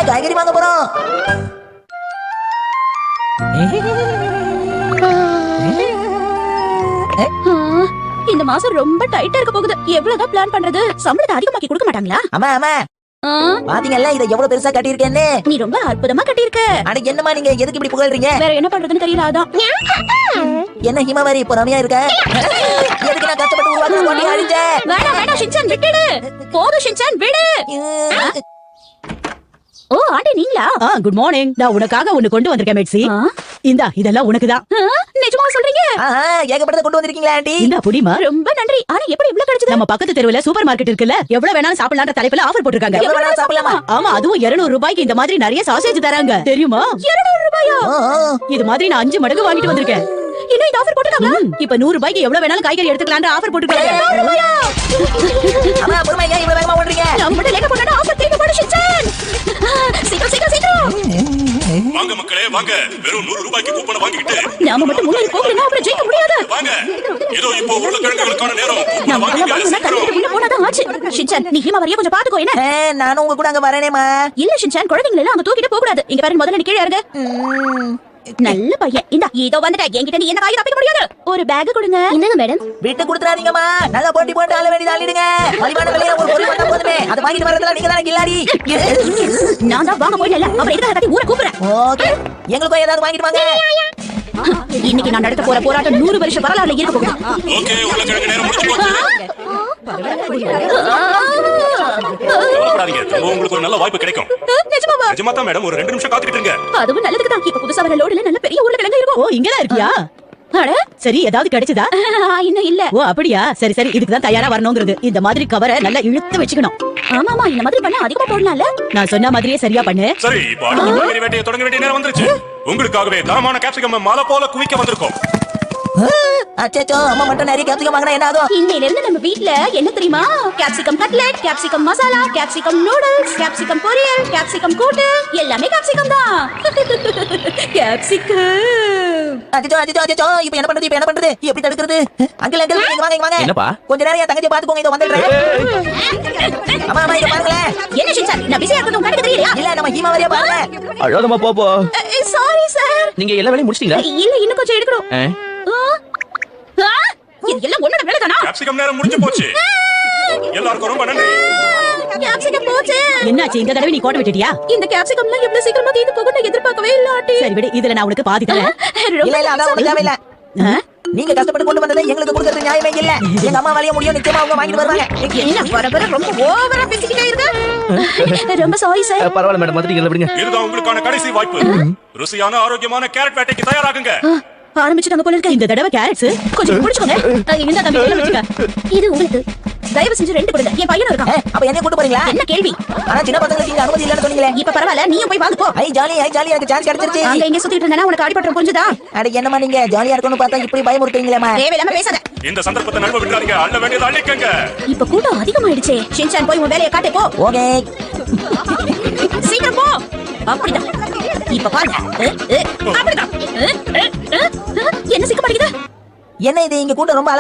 காய்கறி வாங்க போறோம். இந்த மாசம் ரொம்ப டைட்டா இருக்க போகுது. எவ்வளவுதான் பிளான் பண்றது? சம்பளத்தை அதிகமாக்கி கொடுக்க மாட்டாங்களா? அம்மா அம்மா பாத்தீங்கல்ல இத எவ்வளவு பெருசா கட்டியிருக்கேன்னு. நீ ரொம்ப அற்புதமா கட்டியிருக்க. அட என்னமா நீங்க எதுக்கு இப்படி புகழ்றீங்க? வேற என்ன பண்றதுன்னு தெரியல அதான். என்ன ஹிமாவாரி பொறாமையா இருக்க? எதுக்கு நான் கஷ்டப்பட்டு உருவாக்குற போட்டி அழிஞ்ச? வேணாம் வேணாம் ஷின்சான் விட்டுடு. போதும் ஷின்சான் விடு. ஓ ஆண்டி நீங்களா? Good morning. நான் உனக்காக ஒன்னு கொண்டு வந்திருக்கேன் மேட்சி. இந்தா இதெல்லாம் உனக்கு தான். நிஜமா சொல்றீங்க? ஏகப்பட்டத கொண்டு வந்திருக்கீங்களா ஆண்டி? இந்தா புடிமா. ரொம்ப நன்றி. ஆனா எப்படி இவ்ளோ கிடைச்சது? நம்ம பக்கத்து தெருவுல சூப்பர் மார்க்கெட் இருக்குல்ல, எவ்வளவு வேணாலும் சாப்பிடலாம்ன்ற தலைப்புல ஆஃபர் போட்டுருக்காங்க. எவ்வளவு வேணாலும் சாப்பிடலாமா? ஆமா, அதுவும் 200 ரூபாய்க்கு இந்த மாதிரி நிறைய சாசேஜ் தராங்க. தெரியுமா? 200 ரூபாயா? இது மாதிரி நான் 5 மடங்கு வாங்கிட்டு வந்திருக்கேன். இன்னும் இந்த ஆஃபர் போட்டுருக்காங்க. இப்ப 100 ரூபாய்க்கு எவ்வளவு வேணாலும் காய்கறி எடுத்துக்கலாம்ன்ற ஆஃபர் போட்டுருக்காங்க. அம்மா பொறுமையா இவ்வளவு வேகமா ஓடுறீங்க? நம்ம லேக்க போட்டா ஆஃபர் தீர்ந்து போடு ஷின்சான். சீக்கிரம் சீக்கிரம் சீக்கிரம். வாங்க மக்களே வாங்க. வெறும் 100 ரூபாய்க்கு கூப்பன் வாங்கிட்டு நாம மட்டும் முன்னாடி போகலனா அப்புறம் ஜெயிக்க முடியாது. வாங்க. ஏதோ இப்போ உருளைக்கிழங்குகளுக்கான நேரம். நாம வாங்கினா கண்டிப்பா முன்ன போனாதான் ஆச்சு. ஷின்சான் நீ ஹிமாவரியை கொஞ்சம் பாத்துக்கோ என்ன? நானும் உங்க கூட அங்க வரேனேமா. இல்ல ஷின்சான் குழந்தைகளை எல்லாம் அங்க தூக்கிட்டு போக கூடாது. இங்க பாருங்க முதல்ல நீ கீழ இறங்க. நல்ல பையன். இந்தா இதோ வந்துட்ட. என்கிட்ட நீ என்ன காய் தப்பிக்க முடியாது. ஒரு பேக் கொடுங்க. என்னங்க மேடம்? விட்டு கொடுத்துறாதீங்கம்மா. நல்லா போட்டி போட்டு ஆள வேண்டியது ஆளிடுங்க. மலிவான விலையில ஒரு பொருள் வந்தா போதுமே. அத வாங்கிட்டு வரதுல நீங்க தான கில்லாடி. நான் தான் வாங்க போயிடல. அப்புறம் எதுக்கு கட்டி ஊரை கூப்பிடுறேன்? ஓகே. எங்களுக்கும் ஏதாவது வாங்கிட்டு வாங்க. இன்னைக்கு நான் நடத்த போற போராட்டம் 100 வருஷ வரலாறுல இருக்க போகுது. ஓகே உருளைக்கிழங்கு நேரம் முடிஞ்சு போச்சு. கவலைப்படாதீங்க. திரும்ப உங்களுக்கு ஒரு நல்ல வாய்ப்பு கிடைக்கும். நிஜமாவா? நிஜமா தான் மேடம். ஒரு 2 நிமிஷம் காத்துக்கிட்டு இருங்க. அதுவும் நல்லதுக்கு தான். இப்ப புதுசா வர லோடுல நல்ல பெரிய உருளைக்கிழங்கு இருக்கும். ஓ இங்கதான் இருக்கியா? அட சரி, ஏதாவது கிடைச்சதா? இன்னும் இல்ல. ஓ அப்படியா? சரி சரி, இதுக்கு தான் தயாரா வரணும்ங்கிறது. இந்த மாதிரி கவரை நல்லா இழுத்து வச்சுக்கணும். ஆமாமா இந்த மாதிரி பண்ண அதிகமா போடலாம்ல. நான் சொன்ன மாதிரியே சரியா பண்ணு. சரி இப்போ அடுத்த காய்கறி வேட்டையை தொடங்க வேண்டிய நேரம் வந்துருச்சு. உங்களுக்காகவே தரமான கேப்சிகம் மலை போல குவிக்க வந்திருக்கோம். அச்சச்சோ அம்மா மட்டும் நிறைய கேப்சிகம் வாங்கினா என்ன ஆகும்? இன்னையில இருந்து நம்ம வீட்ல என்ன தெரியுமா? Capsicum cutlet, capsicum masala, capsicum noodles, capsicum பொரியல், கேப்சிகம் கூட்டு, எல்லாமே கேப்சிகம் தான். கேப்சிகம். அச்சச்சோ அச்சச்சோ அச்சச்சோ இப்போ என்ன பண்றது? எப்படி தடுக்கிறது? அங்கிள் அங்கிள் இங்க வாங்க இங்க வாங்க. என்னப்பா? கொஞ்ச நேரம் என் தங்கச்சி பாத்துக்கோங்க. இதோ வந்துடுறேன். அம்மா அம்மா இங்க பாருங்க. என்ன ஷின்சான் நான் பிஸியா இருக்கணும் உங்களுக்கு தெரியலையா? இல்ல நம்ம ஹீமாவரியா பாருங்க. அழாதம்மா போப்போ. Sorry sir. நீங்க எல்லா வேலையும் முடிச்சிட்டீங்களா? இல்ல இன்னும் கொஞ்சம் எடுக்கணும். இது எல்லாம் ஒண்ணோட வேலை தானா? கேப்சிகம் நேரம் முடிஞ்சு போச்சு. எல்லாருக்கும் ரொம்ப நன்றி. கேப்சிகம் போச்சு. என்னாச்சு இந்த தடவை நீ கோட்டை விட்டுட்டியா? இந்த கேப்சிகம்லாம் எவ்வளவு சீக்கிரமா தீந்து போகும்னு நான் எதிர்பார்க்கவே இல்ல ஆண்டி. சரி விடு, இதுல நான் உனக்கு பாதி தரேன். இல்ல இல்ல அதான் ஒண்ணு தேவையில்ல. நீங்க கஷ்டப்பட்டு கொண்டு வந்ததை எங்களுக்கு கொடுக்கறது நியாயமே இல்ல. எங்க அம்மா வேலைய முடியும் நிச்சயமா அவங்க வாங்கிட்டு வருவாங்க. என்ன வரவர ரொம்ப ஓவரா பேசிக்கிட்டே இருக்க. ரொம்ப சாரி சார். பரவாயில்ல மேடம், மாதிரி விடுங்க. இதுதான் உங்களுக்கான கடைசி வாய்ப்பு. ருசியான ஆரோக்கியமான கேரட் வேட்டைக்கு தயாராகுங்க. ஆரம்பிச்சிட்டாங்க போல இருக்கு. இந்த தடவை கேரட்ஸ் கொஞ்சம் புடிச்சுக்கோங்க. இந்த தம்பி கையில வச்சுக்க. இது உங்களுக்கு. தயவு செஞ்சு 2 கொடுங்க. என் பையனும் இருக்கான். அப்ப என்ன கூட்டி போறீங்களா? என்ன கேள்வி? ஆனா சின்ன பசங்களுக்கு இங்க அனுமதி இல்லன்னு சொன்னீங்களே. இப்ப பரவாயில்ல நீயும் போய் வாங்க போ. ஐ ஜாலி எனக்கு சான்ஸ் கிடைச்சிருச்சு. அங்க இங்க சுத்திட்டு இருந்தா உனக்கு அடிபட்டு புரிஞ்சுதா? அட என்னமா நீங்க ஜாலியா இருக்கணும்னு பார்த்தா இப்படி பயமுறுத்துறீங்களேமா? தேவையில்லாம பேசாத. இந்த சந்தர்ப்பத்தை நழுவ விட்டுறாதீங்க. அள்ள வேண்டியதை அள்ளிக்கங்க. இப்ப கூட்டம் அதிகமாயிடுச்சே. ஷின்சான் போய் உன் வேலையை காட்டு போ. ஓகே. சீக்கிரம் போ. அப்படிதான். இப்ப பாருங்க. அப்படிதான். என்ன சிக்க மாட்டேங்குது? என்ன இது இங்க கூட்டம் ரொம்ப